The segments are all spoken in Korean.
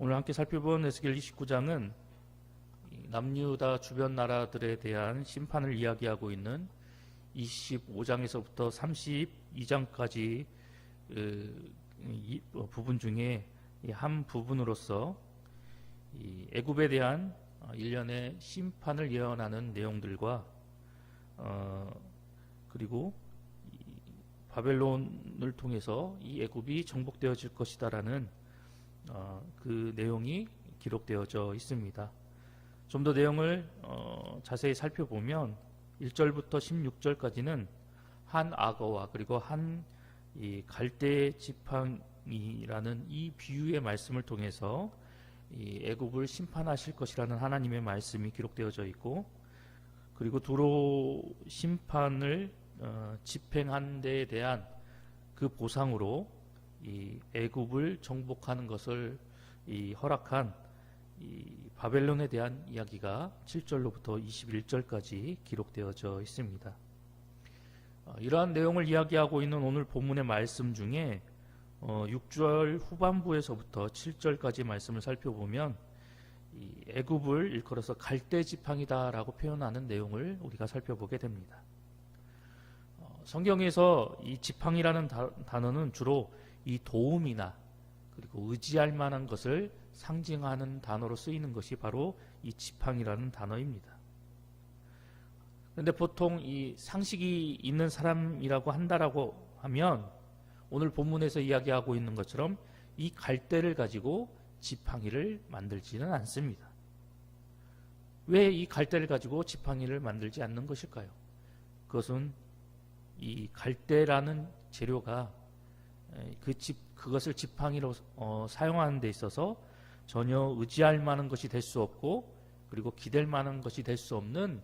오늘 함께 살펴본 에스겔 29장은 남유다 주변 나라들에 대한 심판을 이야기하고 있는 25장에서부터 32장까지 부분 중에 한 부분으로서 애굽에 대한 일련의 심판을 예언하는 내용들과 그리고 바벨론을 통해서 이 애굽이 정복되어질 것이다라는 그 내용이 기록되어져 있습니다. 좀 더 내용을 자세히 살펴보면 1절부터 16절까지는 한 악어와 그리고 한 갈대 지팡이라는 이 비유의 말씀을 통해서 이 애굽을 심판하실 것이라는 하나님의 말씀이 기록되어져 있고, 그리고 두로 심판을 집행한 데에 대한 그 보상으로 이 애굽을 정복하는 것을 허락한 이 바벨론에 대한 이야기가 7절로부터 21절까지 기록되어져 있습니다. 이러한 내용을 이야기하고 있는 오늘 본문의 말씀 중에 6절 후반부에서부터 7절까지 말씀을 살펴보면 이 애굽을 일컬어서 갈대 지팡이다라고 표현하는 내용을 우리가 살펴보게 됩니다. 성경에서 이 지팡이라는 단어는 주로 이 도움이나 그리고 의지할 만한 것을 상징하는 단어로 쓰이는 것이 바로 이 지팡이라는 단어입니다. 그런데 보통 이 상식이 있는 사람이라고 한다라고 하면 오늘 본문에서 이야기하고 있는 것처럼 이 갈대를 가지고 지팡이를 만들지는 않습니다. 왜 이 갈대를 가지고 지팡이를 만들지 않는 것일까요? 그것은 이 갈대라는 재료가 그것을 지팡이로 사용하는 데 있어서 전혀 의지할 만한 것이 될 수 없고, 그리고 기댈 만한 것이 될 수 없는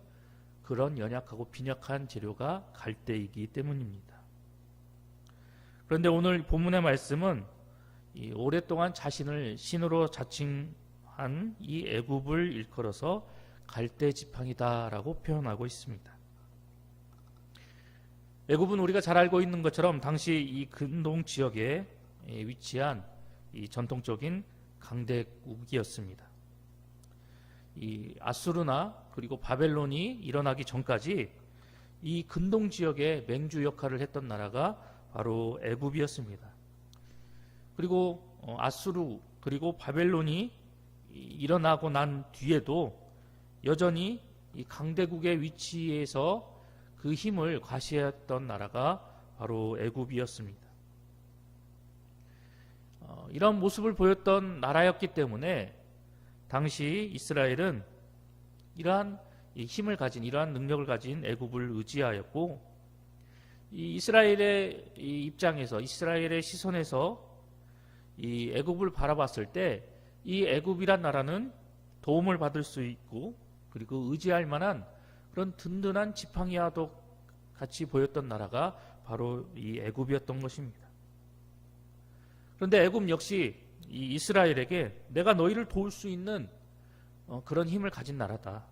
그런 연약하고 빈약한 재료가 갈대이기 때문입니다. 그런데 오늘 본문의 말씀은 이 오랫동안 자신을 신으로 자칭한 이 애굽을 일컬어서 갈대 지팡이다라고 표현하고 있습니다. 애굽은 우리가 잘 알고 있는 것처럼 당시 이 근동 지역에 위치한 이 전통적인 강대국이었습니다. 이 아수르나 그리고 바벨론이 일어나기 전까지 이 근동 지역의 맹주 역할을 했던 나라가 바로 애굽이었습니다. 그리고 아수르 그리고 바벨론이 일어나고 난 뒤에도 여전히 이 강대국의 위치에서 그 힘을 과시했던 나라가 바로 애굽이었습니다. 이런 모습을 보였던 나라였기 때문에 당시 이스라엘은 이러한 힘을 가진, 이러한 능력을 가진 애굽을 의지하였고, 이 이스라엘의 입장에서, 이스라엘의 시선에서 이 애굽을 바라봤을 때 이 애굽이란 나라는 도움을 받을 수 있고 그리고 의지할 만한 그런 든든한 지팡이와도 같이 보였던 나라가 바로 이 애굽이었던 것입니다. 그런데 애굽 역시 이 이스라엘에게 내가 너희를 도울 수 있는 그런 힘을 가진 나라다.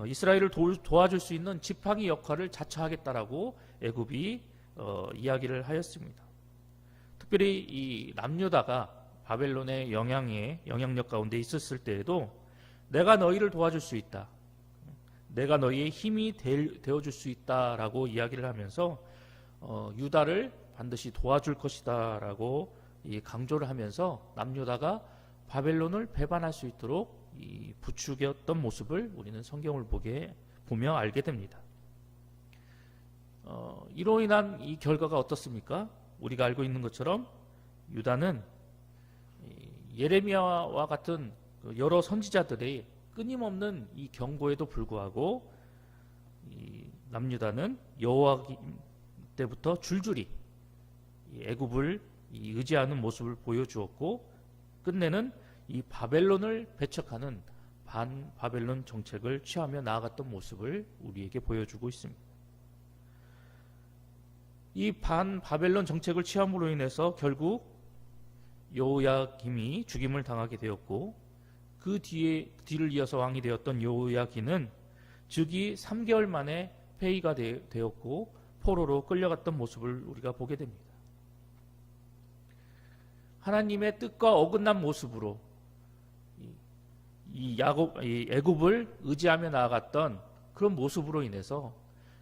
이스라엘을 도와줄 수 있는 지팡이 역할을 자처하겠다라고 애굽이 이야기를 하였습니다. 특별히 이 남유다가 바벨론의 영향력 가운데 있었을 때에도 내가 너희를 도와줄 수 있다. 내가 너희의 힘이 되어줄 수 있다라고 이야기를 하면서 유다를 반드시 도와줄 것이다 라고 강조를 하면서 남유다가 바벨론을 배반할 수 있도록 부추겼던 모습을 우리는 성경을 보며 알게 됩니다. 이로 인한 이 결과가 어떻습니까? 우리가 알고 있는 것처럼 유다는 예레미야와 같은 여러 선지자들의 끊임없는 이 경고에도 불구하고 이 남유다는 여호와김 때부터 줄줄이 애굽을 의지하는 모습을 보여주었고, 끝내는 이 바벨론을 배척하는 반바벨론 정책을 취하며 나아갔던 모습을 우리에게 보여주고 있습니다. 이 반바벨론 정책을 취함으로 인해서 결국 여호야김이 죽임을 당하게 되었고, 그 뒤를 이어서 왕이 되었던 여호야긴은 즉위 3개월 만에 폐위가 되었고 포로로 끌려갔던 모습을 우리가 보게 됩니다. 하나님의 뜻과 어긋난 모습으로 이 애굽을 의지하며 나아갔던 그런 모습으로 인해서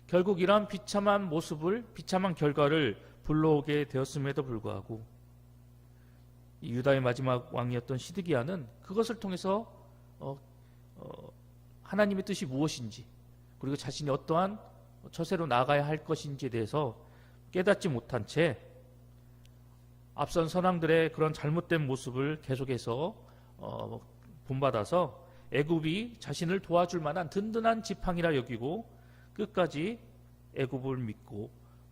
결국 이러한 비참한 결과를 불러오게 되었음에도 불구하고 이 유다의 마지막 왕이었던 시드기야는 그것을 통해서 하나님의 뜻이 무엇인지, 그리고 자신이 어떠한 처세로 나가야 할 것인지에 대해서 깨닫지 못한 채 앞선 선왕들의 그런 잘못된 모습을 계속해서 본받아서 애굽이 자신을 도와줄 만한 든든한 지팡이라 여기고 끝까지 애굽을 믿고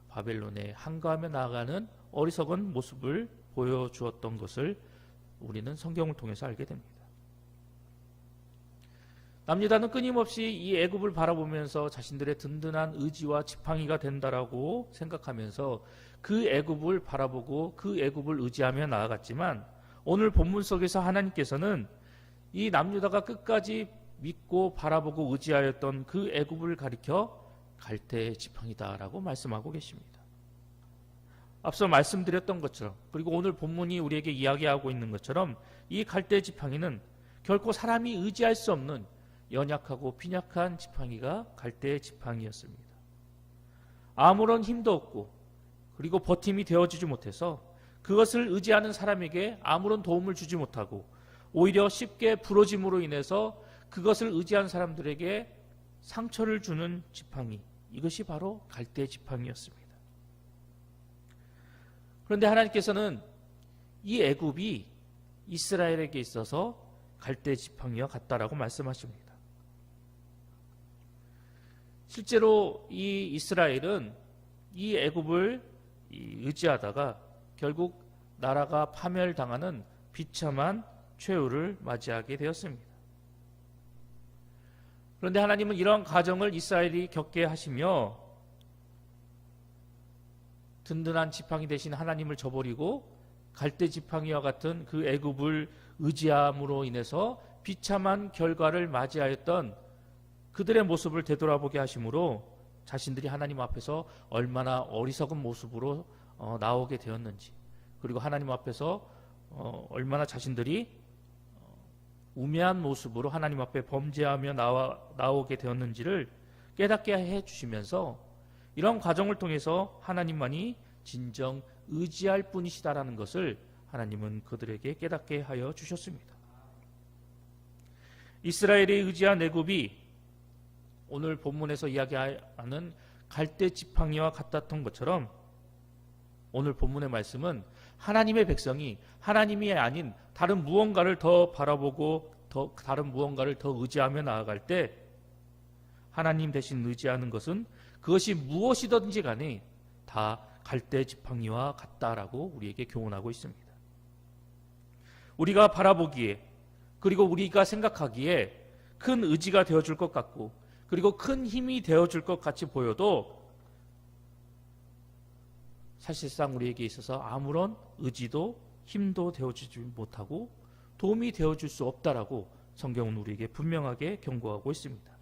바벨론에 항거하며 나아가는 어리석은 모습을 보여주었던 것을 우리는 성경을 통해서 알게 됩니다. 남유다는 끊임없이 이 애굽을 바라보면서 자신들의 든든한 의지와 지팡이가 된다라고 생각하면서 그 애굽을 바라보고 그 애굽을 의지하며 나아갔지만, 오늘 본문 속에서 하나님께서는 이 남유다가 끝까지 믿고 바라보고 의지하였던 그 애굽을 가리켜 갈대의 지팡이다라고 말씀하고 계십니다. 앞서 말씀드렸던 것처럼, 그리고 오늘 본문이 우리에게 이야기하고 있는 것처럼, 이 갈대의 지팡이는 결코 사람이 의지할 수 없는 연약하고 빈약한 지팡이가 갈대의 지팡이였습니다. 아무런 힘도 없고 그리고 버팀이 되어지지 못해서 그것을 의지하는 사람에게 아무런 도움을 주지 못하고 오히려 쉽게 부러짐으로 인해서 그것을 의지한 사람들에게 상처를 주는 지팡이, 이것이 바로 갈대의 지팡이였습니다. 그런데 하나님께서는 이 애굽이 이스라엘에게 있어서 갈대의 지팡이와 같다라고 말씀하십니다. 실제로 이 이스라엘은 이 애굽을 의지하다가 결국 나라가 파멸당하는 비참한 최후를 맞이하게 되었습니다. 그런데 하나님은 이러한 과정을 이스라엘이 겪게 하시며 든든한 지팡이 대신 하나님을 저버리고 갈대 지팡이와 같은 그 애굽을 의지함으로 인해서 비참한 결과를 맞이하였던 그들의 모습을 되돌아보게 하심으로 자신들이 하나님 앞에서 얼마나 어리석은 모습으로 나오게 되었는지, 그리고 하나님 앞에서 얼마나 자신들이 우매한 모습으로 하나님 앞에 범죄하며 나오게 되었는지를 깨닫게 해주시면서 이런 과정을 통해서 하나님만이 진정 의지할 분이시다라는 것을 하나님은 그들에게 깨닫게 하여 주셨습니다. 이스라엘이 의지한 애굽이 오늘 본문에서 이야기하는 갈대 지팡이와 같았던 것처럼 오늘 본문의 말씀은 하나님의 백성이 하나님이 아닌 다른 무언가를 더 바라보고 다른 무언가를 더 의지하며 나아갈 때 하나님 대신 의지하는 것은 그것이 무엇이든지 간에 다 갈대 지팡이와 같다라고 우리에게 교훈하고 있습니다. 우리가 바라보기에, 그리고 우리가 생각하기에 큰 의지가 되어줄 것 같고 그리고 큰 힘이 되어줄 것 같이 보여도 사실상 우리에게 있어서 아무런 의지도 힘도 되어주지 못하고 도움이 되어줄 수 없다라고 성경은 우리에게 분명하게 경고하고 있습니다.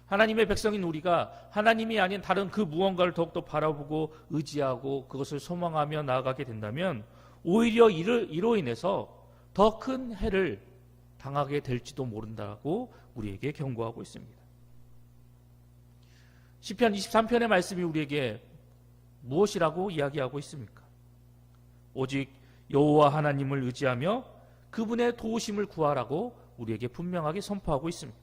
하나님의 백성인 우리가 하나님이 아닌 다른 그 무언가를 더욱더 바라보고 의지하고 그것을 소망하며 나아가게 된다면 오히려 이로 인해서 더 큰 해를 당하게 될지도 모른다고 우리에게 경고하고 있습니다. 시편 23편의 말씀이 우리에게 무엇이라고 이야기하고 있습니까? 오직 여호와 하나님을 의지하며 그분의 도우심을 구하라고 우리에게 분명하게 선포하고 있습니다.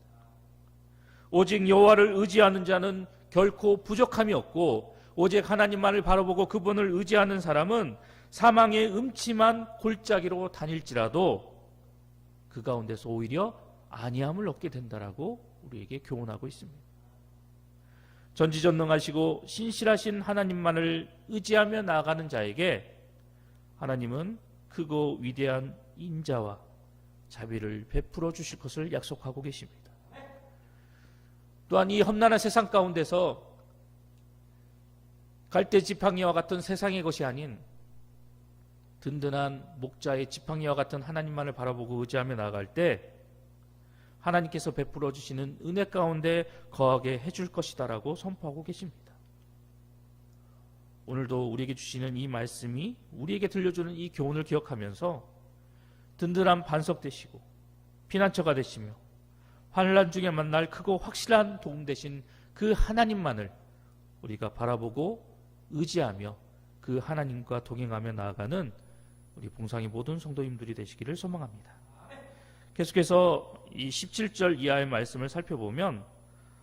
오직 여호와를 의지하는 자는 결코 부족함이 없고 오직 하나님만을 바라보고 그분을 의지하는 사람은 사망의 음침한 골짜기로 다닐지라도 그 가운데서 오히려 안위함을 얻게 된다라고 우리에게 교훈하고 있습니다. 전지전능하시고 신실하신 하나님만을 의지하며 나아가는 자에게 하나님은 크고 위대한 인자와 자비를 베풀어 주실 것을 약속하고 계십니다. 또한 이 험난한 세상 가운데서 갈대 지팡이와 같은 세상의 것이 아닌 든든한 목자의 지팡이와 같은 하나님만을 바라보고 의지하며 나아갈 때 하나님께서 베풀어 주시는 은혜 가운데 거하게 해줄 것이다라고 선포하고 계십니다. 오늘도 우리에게 주시는 이 말씀이, 우리에게 들려주는 이 교훈을 기억하면서 든든한 반석 되시고 피난처가 되시며 환난 중에 만날 크고 확실한 도움 되신 그 하나님만을 우리가 바라보고 의지하며 그 하나님과 동행하며 나아가는 우리 봉상의 모든 성도님들이 되시기를 소망합니다. 계속해서 이 17절 이하의 말씀을 살펴보면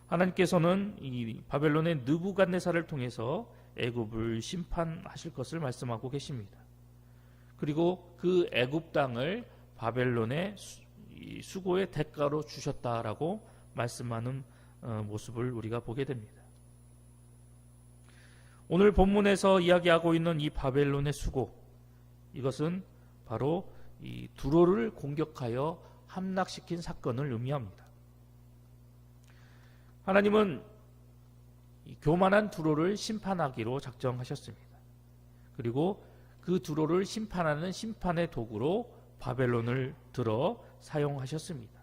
하나님께서는 이 바벨론의 느부갓네살을 통해서 애굽을 심판하실 것을 말씀하고 계십니다. 그리고 그 애굽 땅을 바벨론의 수고의 대가로 주셨다라고 말씀하는 모습을 우리가 보게 됩니다. 오늘 본문에서 이야기하고 있는 이 바벨론의 수고, 이것은 바로 이 두로를 공격하여 함락시킨 사건을 의미합니다. 하나님은 이 교만한 두로를 심판하기로 작정하셨습니다. 그리고 그 두로를 심판하는 심판의 도구로 바벨론을 들어 사용하셨습니다.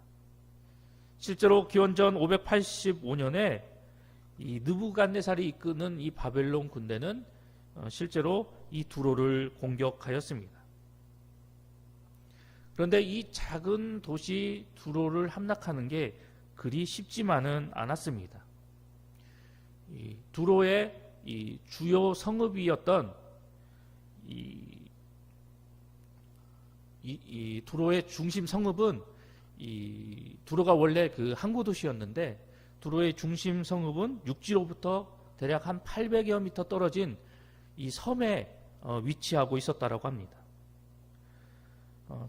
실제로 기원전 585년에 이 느부갓네살이 이끄는 이 바벨론 군대는 실제로 이 두로를 공격하였습니다. 그런데 이 작은 도시 두로를 함락하는 게 그리 쉽지만은 않았습니다. 이 두로의 이 주요 성읍이었던 이 두로의 중심 성읍은 이 두로가 원래 그 항구 도시였는데 두로의 중심 성읍은 육지로부터 대략 한 800여 미터 떨어진 이 섬에 위치하고 있었다라고 합니다.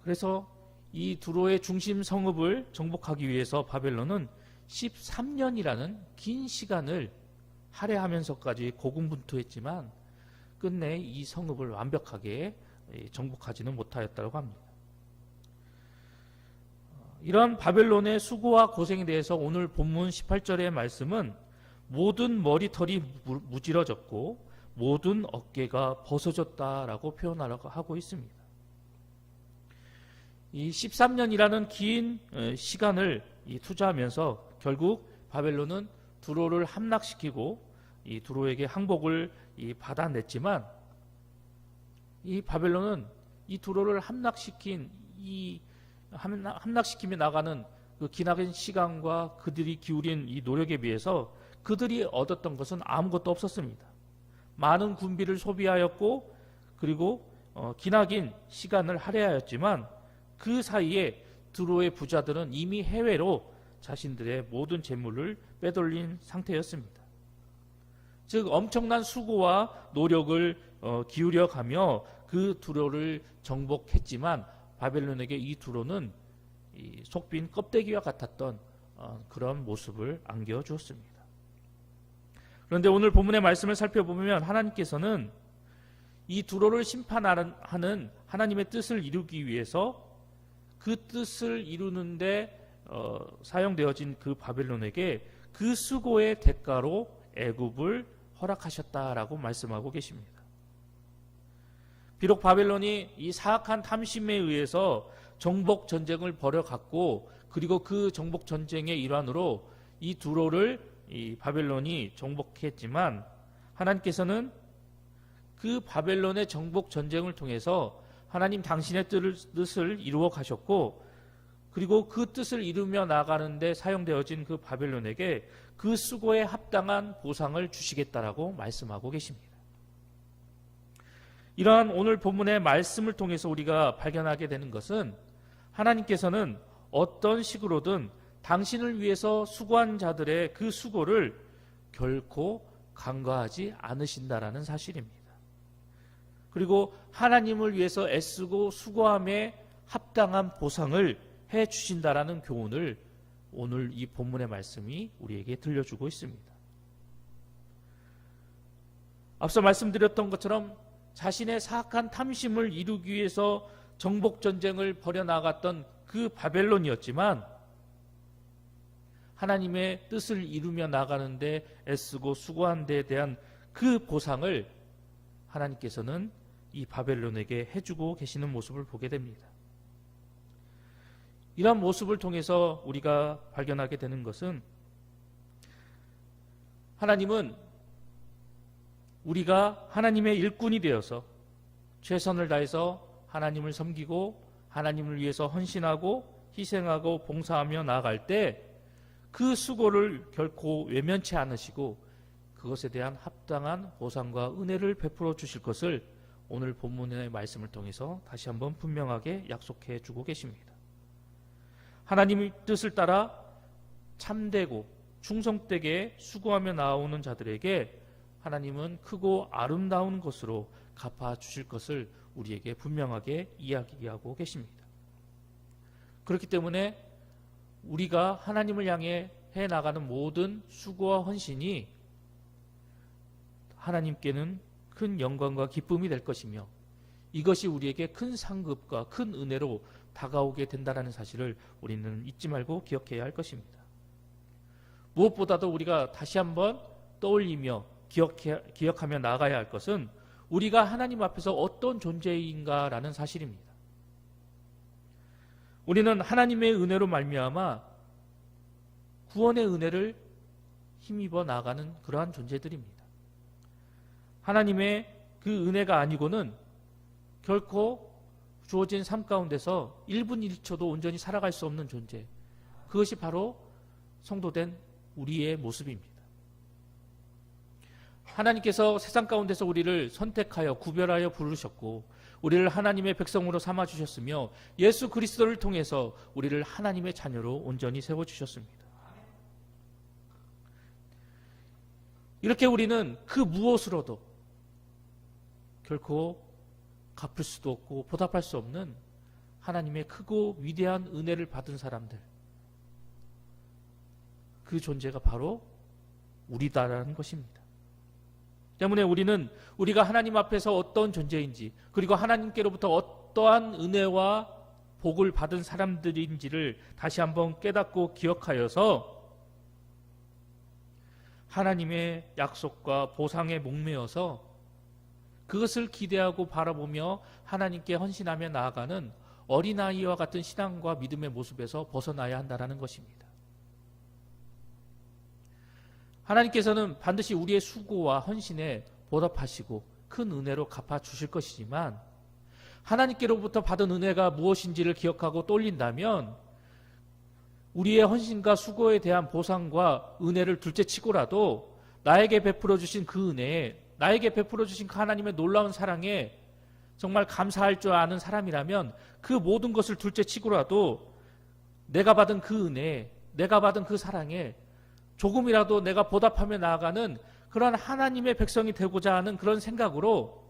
그래서 이 두로의 중심 성읍을 정복하기 위해서 바벨론은 13년이라는 긴 시간을 할애하면서까지 고군분투했지만 끝내 이 성읍을 완벽하게 정복하지는 못하였다고 합니다. 이런 바벨론의 수고와 고생에 대해서 오늘 본문 18절의 말씀은 모든 머리털이 무질어졌고 모든 어깨가 벗어졌다라고 표현하고 있습니다. 이 13년이라는 긴 시간을 투자하면서 결국 바벨론은 두로를 함락시키고 이 두로에게 항복을 받아냈지만 이 바벨론은 이 두로를 함락시키며 나가는 그 기나긴 시간과 그들이 기울인 이 노력에 비해서 그들이 얻었던 것은 아무것도 없었습니다. 많은 군비를 소비하였고 그리고 기나긴 시간을 할애하였지만 그 사이에 두로의 부자들은 이미 해외로 자신들의 모든 재물을 빼돌린 상태였습니다. 즉 엄청난 수고와 노력을 기울여가며 그 두로를 정복했지만 바벨론에게 이 두로는 속빈 껍데기와 같았던 그런 모습을 안겨주었습니다. 그런데 오늘 본문의 말씀을 살펴보면 하나님께서는 이 두로를 심판하는 하나님의 뜻을 이루기 위해서 그 뜻을 이루는데 사용되어진 그 바벨론에게 그 수고의 대가로 애굽을 허락하셨다라고 말씀하고 계십니다. 비록 바벨론이 이 사악한 탐심에 의해서 정복 전쟁을 벌여갔고 그리고 그 정복 전쟁의 일환으로 이 두로를 이 바벨론이 정복했지만 하나님께서는 그 바벨론의 정복 전쟁을 통해서 하나님 당신의 뜻을 이루어 가셨고 그리고 그 뜻을 이루며 나가는데 사용되어진 그 바벨론에게 그 수고에 합당한 보상을 주시겠다라고 말씀하고 계십니다. 이러한 오늘 본문의 말씀을 통해서 우리가 발견하게 되는 것은 하나님께서는 어떤 식으로든 당신을 위해서 수고한 자들의 그 수고를 결코 간과하지 않으신다라는 사실입니다. 그리고 하나님을 위해서 애쓰고 수고함에 합당한 보상을 해 주신다라는 교훈을 오늘 이 본문의 말씀이 우리에게 들려주고 있습니다. 앞서 말씀드렸던 것처럼 자신의 사악한 탐심을 이루기 위해서 정복 전쟁을 벌여나갔던 그 바벨론이었지만 하나님의 뜻을 이루며 나가는데 애쓰고 수고한 데에 대한 그 보상을 하나님께서는 이 바벨론에게 해주고 계시는 모습을 보게 됩니다. 이러한 모습을 통해서 우리가 발견하게 되는 것은 하나님은 우리가 하나님의 일꾼이 되어서 최선을 다해서 하나님을 섬기고 하나님을 위해서 헌신하고 희생하고 봉사하며 나아갈 때 그 수고를 결코 외면치 않으시고 그것에 대한 합당한 보상과 은혜를 베풀어 주실 것을 오늘 본문의 말씀을 통해서 다시 한번 분명하게 약속해 주고 계십니다. 하나님의 뜻을 따라 참되고 충성되게 수고하며 나아오는 자들에게 하나님은 크고 아름다운 것으로 갚아 주실 것을 우리에게 분명하게 이야기하고 계십니다. 그렇기 때문에 우리가 하나님을 향해 해 나가는 모든 수고와 헌신이 하나님께는 큰 영광과 기쁨이 될 것이며 이것이 우리에게 큰 상급과 큰 은혜로 다가오게 된다는 사실을 우리는 잊지 말고 기억해야 할 것입니다. 무엇보다도 우리가 다시 한번 떠올리며 기억하며 나가야 할 것은 우리가 하나님 앞에서 어떤 존재인가라는 사실입니다. 우리는 하나님의 은혜로 말미암아 구원의 은혜를 힘입어 나가는 그러한 존재들입니다. 하나님의 그 은혜가 아니고는 결코 주어진 삶 가운데서 1분 1초도 온전히 살아갈 수 없는 존재, 그것이 바로 성도된 우리의 모습입니다. 하나님께서 세상 가운데서 우리를 선택하여 구별하여 부르셨고 우리를 하나님의 백성으로 삼아주셨으며 예수 그리스도를 통해서 우리를 하나님의 자녀로 온전히 세워주셨습니다. 이렇게 우리는 그 무엇으로도 결코 갚을 수도 없고 보답할 수 없는 하나님의 크고 위대한 은혜를 받은 사람들, 그 존재가 바로 우리다라는 것입니다. 때문에 우리는 우리가 하나님 앞에서 어떤 존재인지 그리고 하나님께로부터 어떠한 은혜와 복을 받은 사람들인지를 다시 한번 깨닫고 기억하여서 하나님의 약속과 보상에 목매어서 그것을 기대하고 바라보며 하나님께 헌신하며 나아가는 어린아이와 같은 신앙과 믿음의 모습에서 벗어나야 한다는 것입니다. 하나님께서는 반드시 우리의 수고와 헌신에 보답하시고 큰 은혜로 갚아주실 것이지만 하나님께로부터 받은 은혜가 무엇인지를 기억하고 떠올린다면 우리의 헌신과 수고에 대한 보상과 은혜를 둘째치고라도 나에게 베풀어 주신 그 은혜에, 나에게 베풀어 주신 그 하나님의 놀라운 사랑에 정말 감사할 줄 아는 사람이라면 그 모든 것을 둘째치고라도 내가 받은 그 은혜에, 내가 받은 그 사랑에 조금이라도 내가 보답하며 나아가는 그런 하나님의 백성이 되고자 하는 그런 생각으로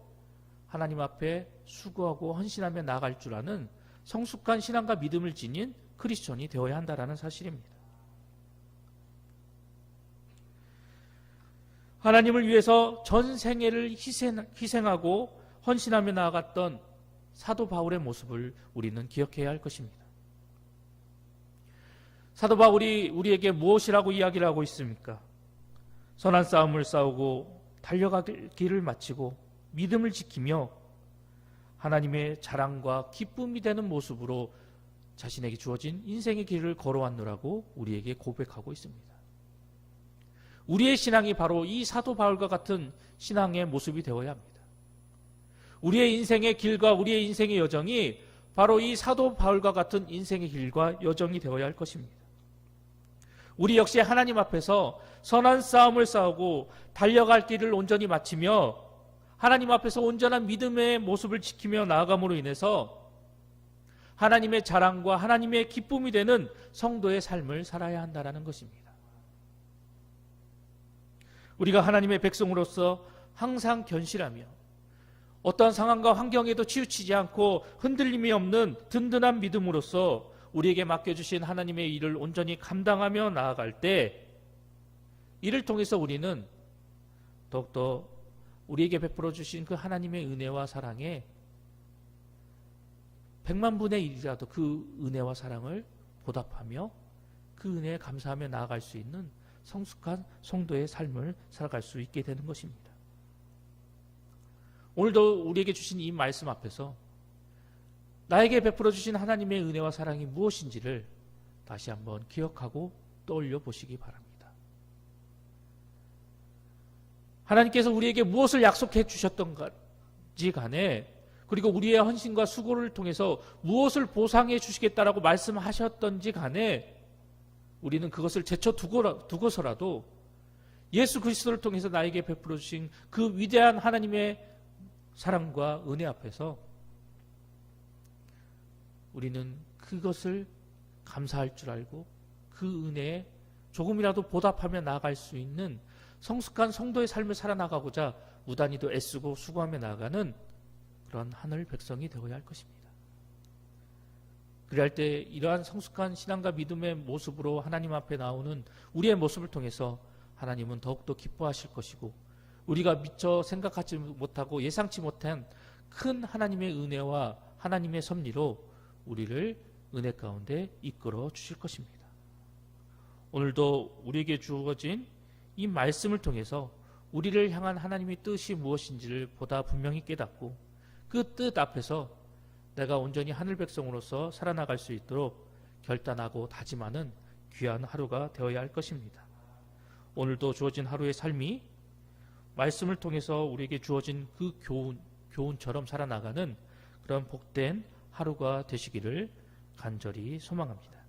하나님 앞에 수고하고 헌신하며 나아갈 줄 아는 성숙한 신앙과 믿음을 지닌 크리스천이 되어야 한다는 사실입니다. 하나님을 위해서 전 생애를 희생하고 헌신하며 나아갔던 사도 바울의 모습을 우리는 기억해야 할 것입니다. 사도 바울이 우리에게 무엇이라고 이야기를 하고 있습니까? 선한 싸움을 싸우고 달려갈 길을 마치고 믿음을 지키며 하나님의 자랑과 기쁨이 되는 모습으로 자신에게 주어진 인생의 길을 걸어왔노라고 우리에게 고백하고 있습니다. 우리의 신앙이 바로 이 사도 바울과 같은 신앙의 모습이 되어야 합니다. 우리의 인생의 길과 우리의 인생의 여정이 바로 이 사도 바울과 같은 인생의 길과 여정이 되어야 할 것입니다. 우리 역시 하나님 앞에서 선한 싸움을 싸우고 달려갈 길을 온전히 마치며 하나님 앞에서 온전한 믿음의 모습을 지키며 나아감으로 인해서 하나님의 자랑과 하나님의 기쁨이 되는 성도의 삶을 살아야 한다는 것입니다. 우리가 하나님의 백성으로서 항상 견실하며 어떠한 상황과 환경에도 치우치지 않고 흔들림이 없는 든든한 믿음으로서 우리에게 맡겨주신 하나님의 일을 온전히 감당하며 나아갈 때 이를 통해서 우리는 더욱더 우리에게 베풀어 주신 그 하나님의 은혜와 사랑에 100만 분의 1이라도 그 은혜와 사랑을 보답하며 그 은혜에 감사하며 나아갈 수 있는 성숙한 성도의 삶을 살아갈 수 있게 되는 것입니다. 오늘도 우리에게 주신 이 말씀 앞에서 나에게 베풀어 주신 하나님의 은혜와 사랑이 무엇인지를 다시 한번 기억하고 떠올려 보시기 바랍니다. 하나님께서 우리에게 무엇을 약속해 주셨던지 간에 그리고 우리의 헌신과 수고를 통해서 무엇을 보상해 주시겠다라고 말씀하셨던지 간에 우리는 그것을 제쳐두고서라도 예수 그리스도를 통해서 나에게 베풀어 주신 그 위대한 하나님의 사랑과 은혜 앞에서 우리는 그것을 감사할 줄 알고 그 은혜에 조금이라도 보답하며 나아갈 수 있는 성숙한 성도의 삶을 살아나가고자 무단히도 애쓰고 수고하며 나아가는 그런 하늘 백성이 되어야 할 것입니다. 그리할 때 이러한 성숙한 신앙과 믿음의 모습으로 하나님 앞에 나오는 우리의 모습을 통해서 하나님은 더욱더 기뻐하실 것이고 우리가 미처 생각하지 못하고 예상치 못한 큰 하나님의 은혜와 하나님의 섭리로 우리를 은혜 가운데 이끌어 주실 것입니다. 오늘도 우리에게 주어진 이 말씀을 통해서 우리를 향한 하나님의 뜻이 무엇인지를 보다 분명히 깨닫고 그 뜻 앞에서 내가 온전히 하늘 백성으로서 살아나갈 수 있도록 결단하고 다짐하는 귀한 하루가 되어야 할 것입니다. 오늘도 주어진 하루의 삶이 말씀을 통해서 우리에게 주어진 그 교훈처럼 살아나가는 그런 복된 하루가 되시기를 간절히 소망합니다.